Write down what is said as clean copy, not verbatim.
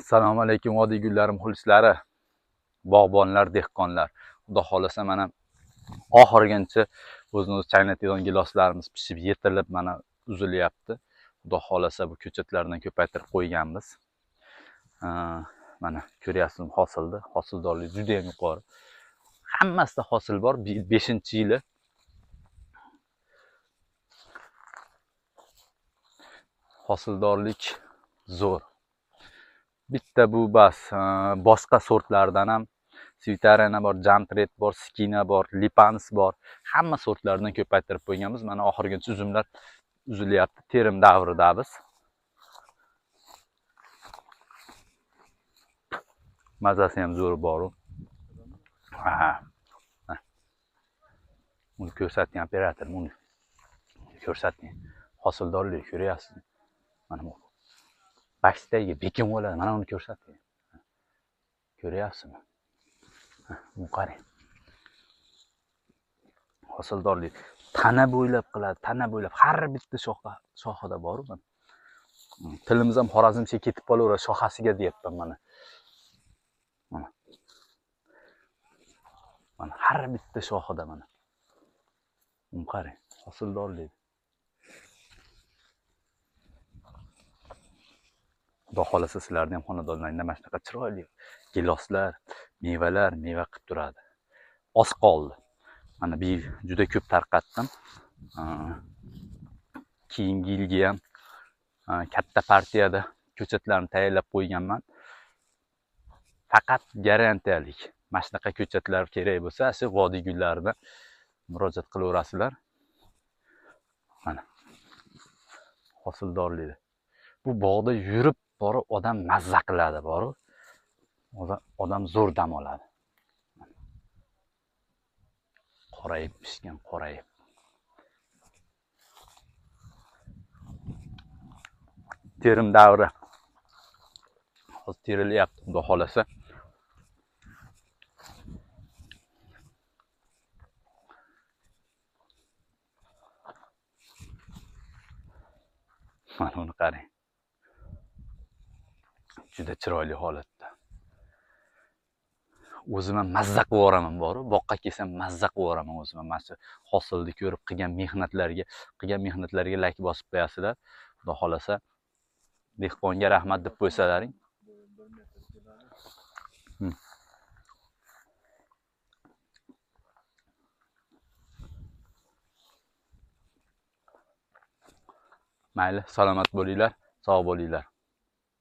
Assalomu alaykum vodiy gullarim xulislari, bog'bonlar, dehqonlar. Xudo xolasa mana oxirigacha o'zimiz chaynaydigan giloslarimiz pishib yetilib mana uzilyapti. Xudo xolasa bu ko'chatlardan ko'paytirib qo'yganmiz. Mana ko'ryapsizmi hosilni, hosildorlik juda ham yuqori. Hammasida hosil bor. 5-yili. Hosildorlik zo'r. Bitta bu bas, boshqa sortlardan ham Svitarena bor, Jantret bor, Skina bor, Lipans bor. Hamma sortlardan ko'paytirib qo'yganmiz. Mana oxirgacha uzumlar uzilyapti. Terim davrida biz. Mazasi ham zo'r bor. Uni ko'rsating operator, uni ko'rsating. Hosildorlik ko'ryapsizmi? Mana bu Bakstagi bekin bo'ladi. Mana uni ko'rsating. Ko'ryapsizmi? Bu qarang. Hosildorlik tana bo'ylab qiladi, tana bo'ylab har bitta shoxida bor. Tilimiz ham Xorazmcha ketib qolaveradi shoxasiga deyapman mana. Mana har bitta shoxida mana. Qarang, hosildorlik. Xudo xolasa sizlarning ham xonadonlaringda mana shunaqa chiroyli giloslar, meva qilib turadi. Oz qoldi. Mana bu juda ko'p tarqatdim. Keyingi yilga ham katta partiyada ko'chatlarni tayyorlab qo'yganman. Faqat garantiyalik mana shunaqa ko'chatlar kerak bo'lsa, shu vodiy gullaridan murojaat qilaverasizlar. Mana hosildorlik. Bu bog'da yurib borib odam mazza qiladi, borib. Odam zo'r dam oladi. Qorayib pishgan, qorayib. Terim davri. Hozir terilyapti, xudo xolasa. Mana uni qarang. Juda chiroyli holatda. O'zim ham mazza qilib yuboraman, boru boqqa kelsam mazza qilib yuboraman o'zim ham. Mana shu hosilni ko'rib qilgan mehnatlarga lak bosib qo'yasizlar. Xudo xolasa dehqonga rahmat deb qo'ysalaring. Mayli, salomat bo'linglar, sog' bo'linglar.